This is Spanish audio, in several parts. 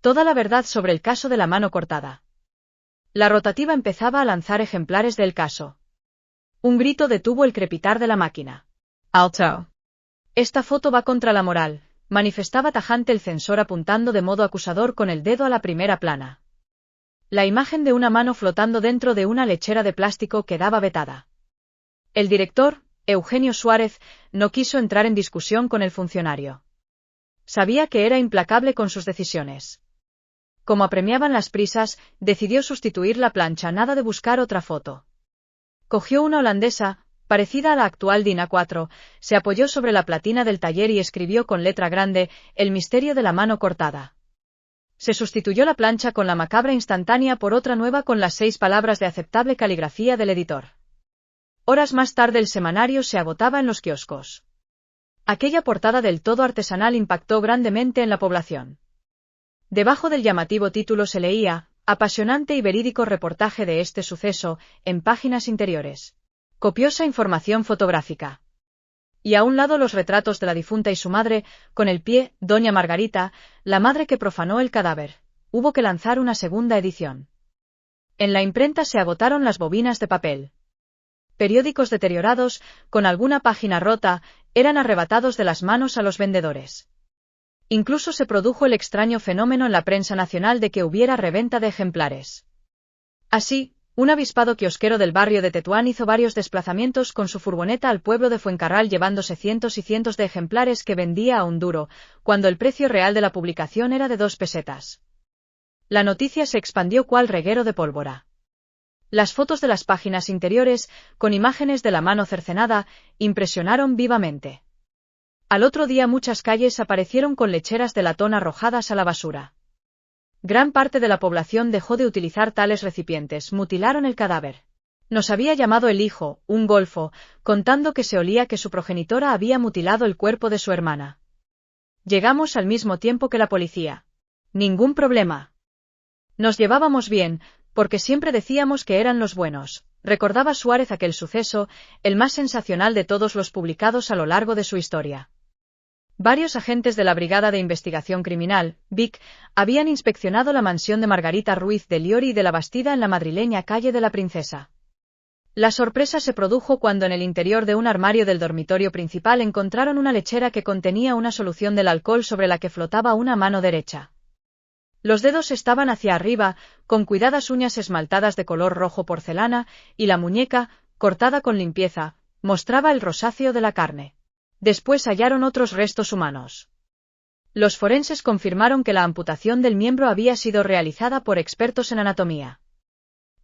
Toda la verdad sobre el caso de la mano cortada. La rotativa empezaba a lanzar ejemplares del caso. Un grito detuvo el crepitar de la máquina. ¡Alto! Esta foto va contra la moral, manifestaba tajante el censor apuntando de modo acusador con el dedo a la primera plana. La imagen de una mano flotando dentro de una lechera de plástico quedaba vetada. El director, Eugenio Suárez, no quiso entrar en discusión con el funcionario. Sabía que era implacable con sus decisiones. Como apremiaban las prisas, decidió sustituir la plancha, nada de buscar otra foto. Cogió una holandesa, parecida a la actual DIN A4, se apoyó sobre la platina del taller y escribió con letra grande, El misterio de la mano cortada. Se sustituyó la plancha con la macabra instantánea por otra nueva con las 6 palabras de aceptable caligrafía del editor. Horas más tarde el semanario se agotaba en los kioscos. Aquella portada del todo artesanal impactó grandemente en la población. Debajo del llamativo título se leía, apasionante y verídico reportaje de este suceso, en páginas interiores. Copiosa información fotográfica. Y a un lado los retratos de la difunta y su madre, con el pie, Doña Margarita, la madre que profanó el cadáver. Hubo que lanzar una segunda edición. En la imprenta se agotaron las bobinas de papel. Periódicos deteriorados, con alguna página rota, eran arrebatados de las manos a los vendedores. Incluso se produjo el extraño fenómeno en la prensa nacional de que hubiera reventa de ejemplares. Así, un avispado kiosquero del barrio de Tetuán hizo varios desplazamientos con su furgoneta al pueblo de Fuencarral llevándose cientos y cientos de ejemplares que vendía a un duro, cuando el precio real de la publicación era de 2 pesetas. La noticia se expandió cual reguero de pólvora. Las fotos de las páginas interiores, con imágenes de la mano cercenada, impresionaron vivamente. Al otro día muchas calles aparecieron con lecheras de latón arrojadas a la basura. Gran parte de la población dejó de utilizar tales recipientes, mutilaron el cadáver. Nos había llamado el hijo, un golfo, contando que se olía que su progenitora había mutilado el cuerpo de su hermana. Llegamos al mismo tiempo que la policía. Ningún problema. Nos llevábamos bien, porque siempre decíamos que eran los buenos. Recordaba Suárez aquel suceso, el más sensacional de todos los publicados a lo largo de su historia. Varios agentes de la Brigada de Investigación Criminal, BIC, habían inspeccionado la mansión de Margarita Ruiz de Liori y de la Bastida en la madrileña calle de la Princesa. La sorpresa se produjo cuando en el interior de un armario del dormitorio principal encontraron una lechera que contenía una solución del alcohol sobre la que flotaba una mano derecha. Los dedos estaban hacia arriba, con cuidadas uñas esmaltadas de color rojo porcelana, y la muñeca, cortada con limpieza, mostraba el rosáceo de la carne. Después hallaron otros restos humanos. Los forenses confirmaron que la amputación del miembro había sido realizada por expertos en anatomía.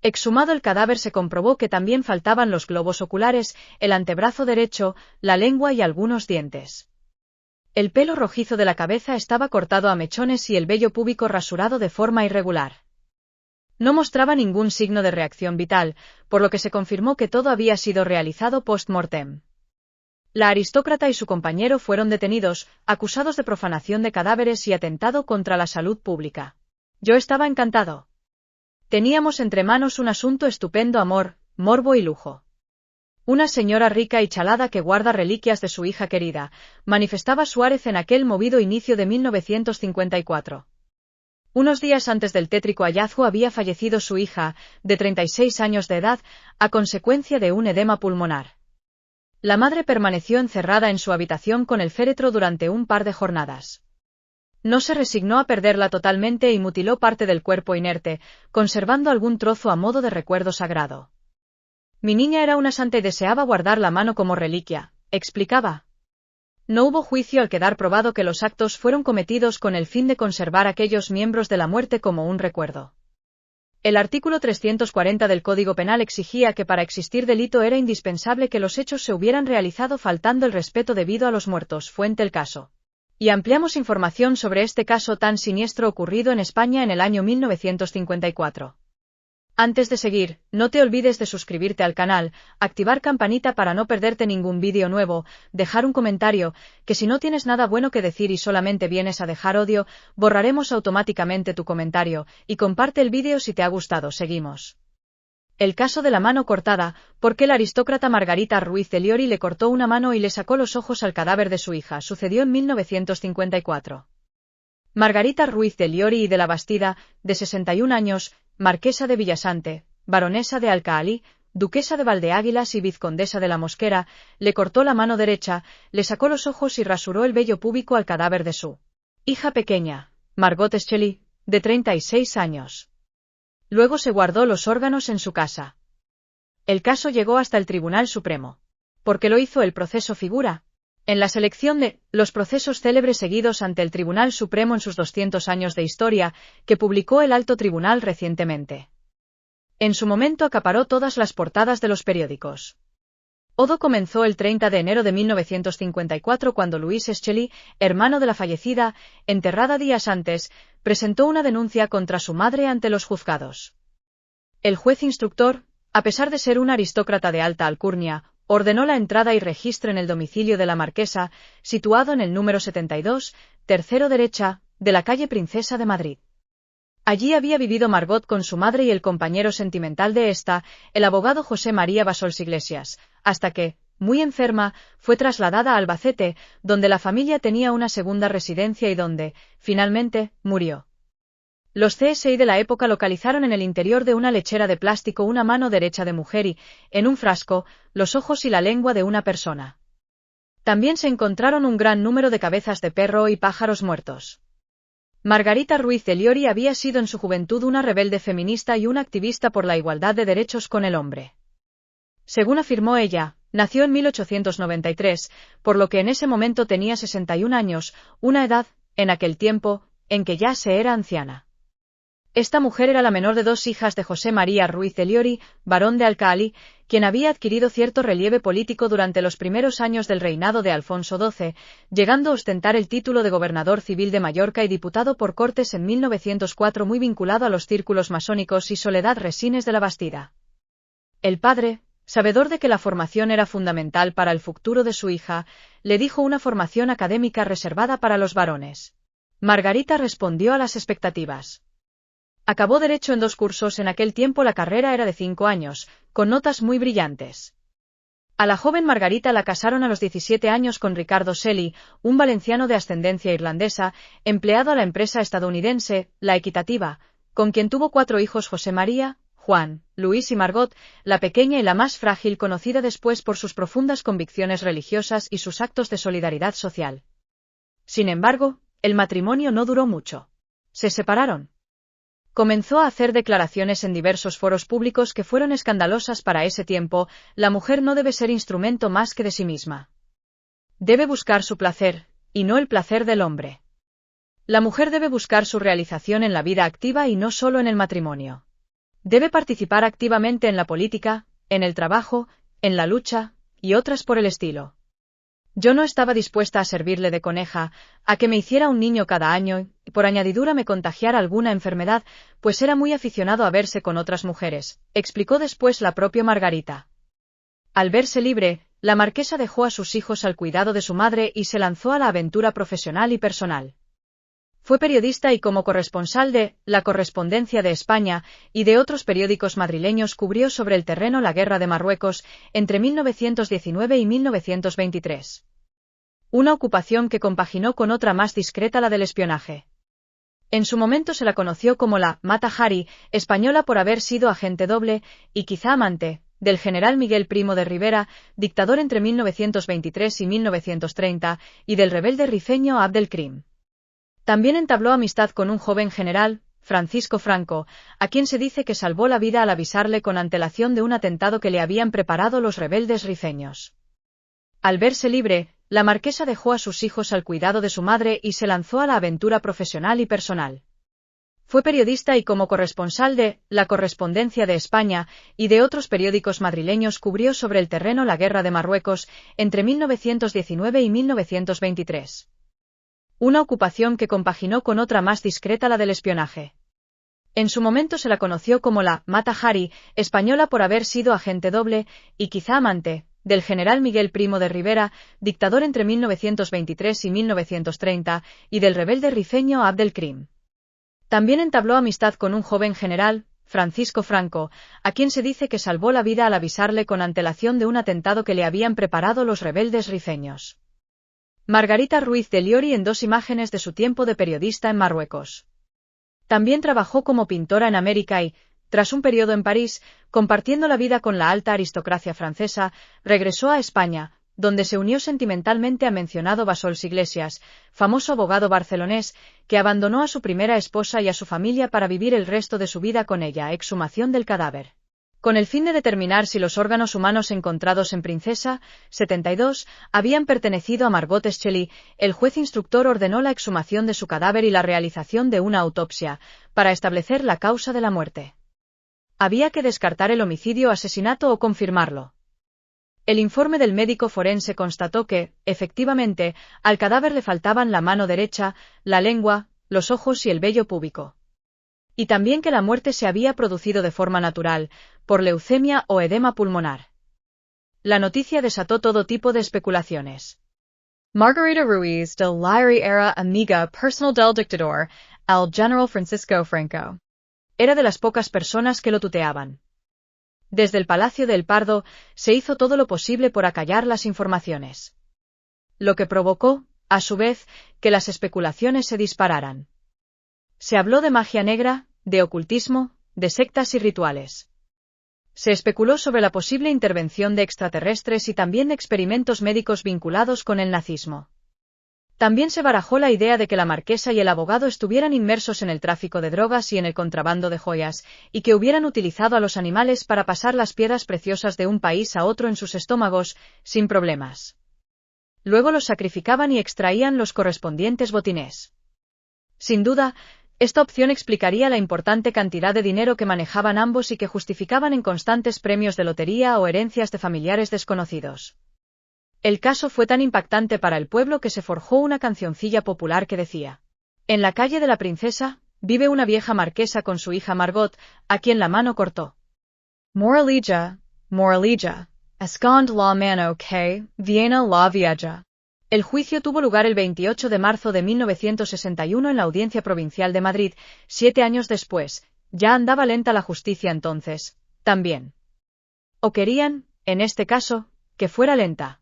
Exhumado el cadáver se comprobó que también faltaban los globos oculares, el antebrazo derecho, la lengua y algunos dientes. El pelo rojizo de la cabeza estaba cortado a mechones y el vello púbico rasurado de forma irregular. No mostraba ningún signo de reacción vital, por lo que se confirmó que todo había sido realizado post-mortem. La aristócrata y su compañero fueron detenidos, acusados de profanación de cadáveres y atentado contra la salud pública. Yo estaba encantado. Teníamos entre manos un asunto estupendo, amor, morbo y lujo. Una señora rica y chalada que guarda reliquias de su hija querida, manifestaba Suárez en aquel movido inicio de 1954. Unos días antes del tétrico hallazgo había fallecido su hija, de 36 años de edad, a consecuencia de un edema pulmonar. La madre permaneció encerrada en su habitación con el féretro durante un par de jornadas. No se resignó a perderla totalmente y mutiló parte del cuerpo inerte, conservando algún trozo a modo de recuerdo sagrado. Mi niña era una santa y deseaba guardar la mano como reliquia, explicaba. No hubo juicio al quedar probado que los actos fueron cometidos con el fin de conservar aquellos miembros de la muerte como un recuerdo. El artículo 340 del Código Penal exigía que para existir delito era indispensable que los hechos se hubieran realizado faltando el respeto debido a los muertos, fuente el caso. Y ampliamos información sobre este caso tan siniestro ocurrido en España en el año 1954. Antes de seguir, no te olvides de suscribirte al canal, activar campanita para no perderte ningún vídeo nuevo, dejar un comentario, que si no tienes nada bueno que decir y solamente vienes a dejar odio, borraremos automáticamente tu comentario, y comparte el vídeo si te ha gustado. Seguimos. El caso de la mano cortada, ¿por qué la aristócrata Margarita Ruiz de Liori le cortó una mano y le sacó los ojos al cadáver de su hija? Sucedió en 1954. Margarita Ruiz de Liori y de la Bastida, de 61 años, marquesa de Villasante, baronesa de Alcaalí, duquesa de Valdeáguilas y vizcondesa de la Mosquera, le cortó la mano derecha, le sacó los ojos y rasuró el vello púbico al cadáver de su hija pequeña, Margot Schely, de 36 años. Luego se guardó los órganos en su casa. El caso llegó hasta el Tribunal Supremo. ¿Por qué lo hizo el proceso figura en la selección de los procesos célebres seguidos ante el Tribunal Supremo en sus 200 años de historia, que publicó el Alto Tribunal recientemente? En su momento acaparó todas las portadas de los periódicos. Todo comenzó el 30 de enero de 1954 cuando Louis Schely, hermano de la fallecida, enterrada días antes, presentó una denuncia contra su madre ante los juzgados. El juez instructor, a pesar de ser un aristócrata de alta alcurnia, ordenó la entrada y registro en el domicilio de la marquesa, situado en el número 72, tercero derecha, de la calle Princesa de Madrid. Allí había vivido Margot con su madre y el compañero sentimental de esta, el abogado José María Bassols Iglesias, hasta que, muy enferma, fue trasladada a Albacete, donde la familia tenía una segunda residencia y donde, finalmente, murió. Los CSI de la época localizaron en el interior de una lechera de plástico una mano derecha de mujer y, en un frasco, los ojos y la lengua de una persona. También se encontraron un gran número de cabezas de perro y pájaros muertos. Margarita Ruiz de Liori había sido en su juventud una rebelde feminista y una activista por la igualdad de derechos con el hombre. Según afirmó ella, nació en 1893, por lo que en ese momento tenía 61 años, una edad, en aquel tiempo, en que ya se era anciana. Esta mujer era la menor de dos hijas de José María Ruiz de Liori, barón de Alcaalí, quien había adquirido cierto relieve político durante los primeros años del reinado de Alfonso XII, llegando a ostentar el título de gobernador civil de Mallorca y diputado por Cortes en 1904, muy vinculado a los círculos masónicos, y Soledad Resines de la Bastida. El padre, sabedor de que la formación era fundamental para el futuro de su hija, le dijo una formación académica reservada para los varones. Margarita respondió a las expectativas. Acabó Derecho en 2 cursos. En aquel tiempo la carrera era de 5 años, con notas muy brillantes. A la joven Margarita la casaron a los 17 años con Ricardo Schely, un valenciano de ascendencia irlandesa, empleado a la empresa estadounidense, La Equitativa, con quien tuvo 4 hijos: José María, Juan, Luis y Margot, la pequeña y la más frágil, conocida después por sus profundas convicciones religiosas y sus actos de solidaridad social. Sin embargo, el matrimonio no duró mucho. Se separaron. Comenzó a hacer declaraciones en diversos foros públicos que fueron escandalosas para ese tiempo: la mujer no debe ser instrumento más que de sí misma. Debe buscar su placer, y no el placer del hombre. La mujer debe buscar su realización en la vida activa y no solo en el matrimonio. Debe participar activamente en la política, en el trabajo, en la lucha, y otras por el estilo. Yo no estaba dispuesta a servirle de coneja, a que me hiciera un niño cada año, y por añadidura me contagiara alguna enfermedad, pues era muy aficionado a verse con otras mujeres, explicó después la propia Margarita. Al verse libre, la marquesa dejó a sus hijos al cuidado de su madre y se lanzó a la aventura profesional y personal. Fue periodista y como corresponsal de La Correspondencia de España y de otros periódicos madrileños cubrió sobre el terreno la Guerra de Marruecos entre 1919 y 1923. Una ocupación que compaginó con otra más discreta, la del espionaje. En su momento se la conoció como la Mata Hari española por haber sido agente doble, y quizá amante, del general Miguel Primo de Rivera, dictador entre 1923 y 1930, y del rebelde rifeño Abdelkrim. También entabló amistad con un joven general, Francisco Franco, a quien se dice que salvó la vida al avisarle con antelación de un atentado que le habían preparado los rebeldes rifeños. Al verse libre, la marquesa dejó a sus hijos al cuidado de su madre y se lanzó a la aventura profesional y personal. Fue periodista y como corresponsal de La Correspondencia de España y de otros periódicos madrileños cubrió sobre el terreno la Guerra de Marruecos entre 1919 y 1923. Una ocupación que compaginó con otra más discreta, la del espionaje. En su momento se la conoció como la Mata Hari española por haber sido agente doble, y quizá amante, del general Miguel Primo de Rivera, dictador entre 1923 y 1930, y del rebelde rifeño Abdelkrim. También entabló amistad con un joven general, Francisco Franco, a quien se dice que salvó la vida al avisarle con antelación de un atentado que le habían preparado los rebeldes rifeños. Margarita Ruiz de Liori en 2 imágenes de su tiempo de periodista en Marruecos. También trabajó como pintora en América y, tras un periodo en París, compartiendo la vida con la alta aristocracia francesa, regresó a España, donde se unió sentimentalmente a mencionado Bassols Iglesias, famoso abogado barcelonés, que abandonó a su primera esposa y a su familia para vivir el resto de su vida con ella. Exhumación del cadáver. Con el fin de determinar si los órganos humanos encontrados en Princesa, 72, habían pertenecido a Margot Schely, el juez instructor ordenó la exhumación de su cadáver y la realización de una autopsia, para establecer la causa de la muerte. Había que descartar el homicidio, asesinato o confirmarlo. El informe del médico forense constató que, efectivamente, al cadáver le faltaban la mano derecha, la lengua, los ojos y el vello púbico. Y también que la muerte se había producido de forma natural, por leucemia o edema pulmonar. La noticia desató todo tipo de especulaciones. Margarita Ruiz de Liori era amiga personal del dictador, el general Francisco Franco. Era de las pocas personas que lo tuteaban. Desde el Palacio del Pardo, se hizo todo lo posible por acallar las informaciones. Lo que provocó, a su vez, que las especulaciones se dispararan. Se habló de magia negra, de ocultismo, de sectas y rituales. Se especuló sobre la posible intervención de extraterrestres y también de experimentos médicos vinculados con el nazismo. También se barajó la idea de que la marquesa y el abogado estuvieran inmersos en el tráfico de drogas y en el contrabando de joyas, y que hubieran utilizado a los animales para pasar las piedras preciosas de un país a otro en sus estómagos, sin problemas. Luego los sacrificaban y extraían los correspondientes botines. Sin duda, esta opción explicaría la importante cantidad de dinero que manejaban ambos y que justificaban en constantes premios de lotería o herencias de familiares desconocidos. El caso fue tan impactante para el pueblo que se forjó una cancioncilla popular que decía: en la calle de la Princesa, vive una vieja marquesa con su hija Margot, a quien la mano cortó. Moralilla, moralilla, escond la mano que viene la vieja. El juicio tuvo lugar el 28 de marzo de 1961 en la Audiencia Provincial de Madrid, 7 años después. Ya andaba lenta la justicia entonces, también. O querían, en este caso, que fuera lenta.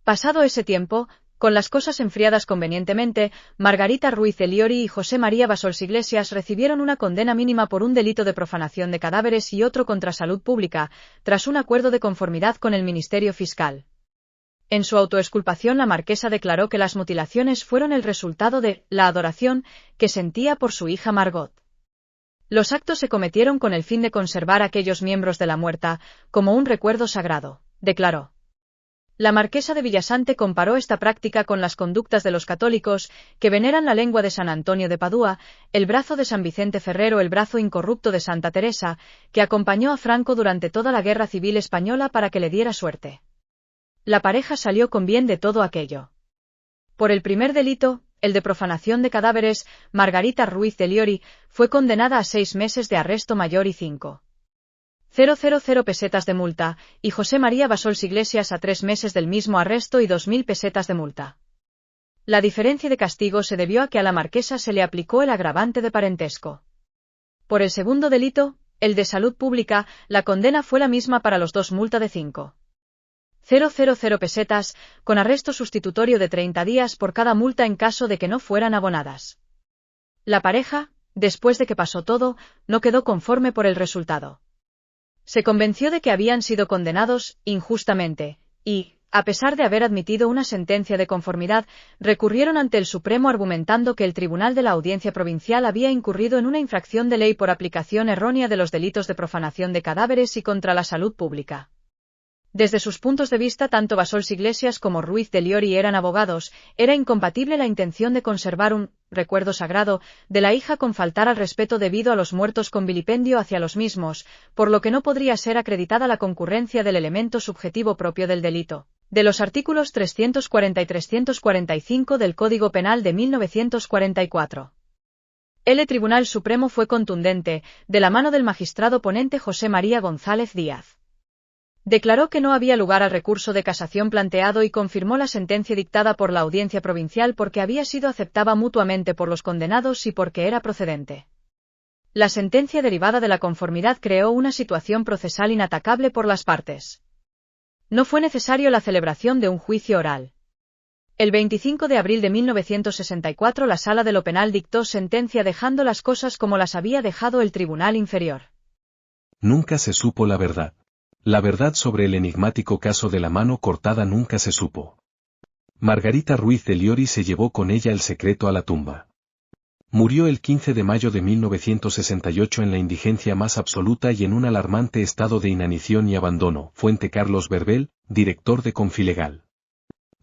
Pasado ese tiempo, con las cosas enfriadas convenientemente, Margarita Ruiz de Liori y José María Bassols Iglesias recibieron una condena mínima por un delito de profanación de cadáveres y otro contra salud pública, tras un acuerdo de conformidad con el Ministerio Fiscal. En su autoexculpación, la marquesa declaró que las mutilaciones fueron el resultado de la adoración que sentía por su hija Margot. Los actos se cometieron con el fin de conservar a aquellos miembros de la muerta como un recuerdo sagrado, declaró. La marquesa de Villasante comparó esta práctica con las conductas de los católicos, que veneran la lengua de San Antonio de Padua, el brazo de San Vicente Ferrer o el brazo incorrupto de Santa Teresa, que acompañó a Franco durante toda la Guerra Civil Española para que le diera suerte. La pareja salió con bien de todo aquello. Por el primer delito, el de profanación de cadáveres, Margarita Ruiz de Liori fue condenada a 6 meses de arresto mayor y 5.000 pesetas de multa, y José María Bassols Iglesias a 3 meses del mismo arresto y 2.000 pesetas de multa. La diferencia de castigo se debió a que a la marquesa se le aplicó el agravante de parentesco. Por el segundo delito, el de salud pública, la condena fue la misma para los dos: multa de 5.000 pesetas, con arresto sustitutorio de 30 días por cada multa en caso de que no fueran abonadas. La pareja, después de que pasó todo, no quedó conforme por el resultado. Se convenció de que habían sido condenados injustamente, y, a pesar de haber admitido una sentencia de conformidad, recurrieron ante el Supremo argumentando que el Tribunal de la Audiencia Provincial había incurrido en una infracción de ley por aplicación errónea de los delitos de profanación de cadáveres y contra la salud pública. Desde sus puntos de vista, tanto Bassols Iglesias como Ruiz de Liori eran abogados, era incompatible la intención de conservar un recuerdo sagrado de la hija con faltar al respeto debido a los muertos con vilipendio hacia los mismos, por lo que no podría ser acreditada la concurrencia del elemento subjetivo propio del delito, de los artículos 340 y 345 del Código Penal de 1944. El Tribunal Supremo fue contundente, de la mano del magistrado ponente José María González Díaz. Declaró que no había lugar al recurso de casación planteado y confirmó la sentencia dictada por la Audiencia Provincial porque había sido aceptada mutuamente por los condenados y porque era procedente. La sentencia derivada de la conformidad creó una situación procesal inatacable por las partes. No fue necesario la celebración de un juicio oral. El 25 de abril de 1964 la Sala de lo Penal dictó sentencia dejando las cosas como las había dejado el Tribunal Inferior. Nunca se supo la verdad. La verdad sobre el enigmático caso de la mano cortada nunca se supo. Margarita Ruiz de Liori se llevó con ella el secreto a la tumba. Murió el 15 de mayo de 1968 en la indigencia más absoluta y en un alarmante estado de inanición y abandono. Fuente Carlos Verbel, director de Confilegal.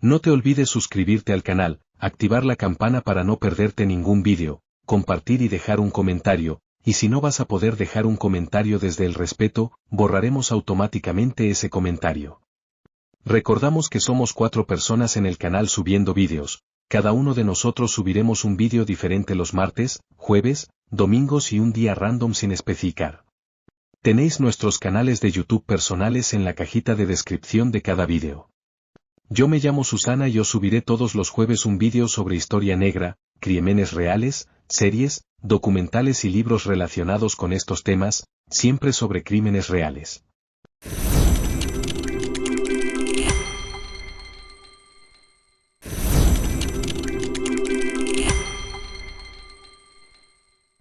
No te olvides suscribirte al canal, activar la campana para no perderte ningún vídeo, compartir y dejar un comentario, y si no vas a poder dejar un comentario desde el respeto, borraremos automáticamente ese comentario. Recordamos que somos 4 personas en el canal subiendo vídeos, cada uno de nosotros subiremos un vídeo diferente los martes, jueves, domingos y un día random sin especificar. Tenéis nuestros canales de YouTube personales en la cajita de descripción de cada vídeo. Yo me llamo Susana y os subiré todos los jueves un vídeo sobre historia negra, crímenes reales, series, documentales y libros relacionados con estos temas, siempre sobre crímenes reales.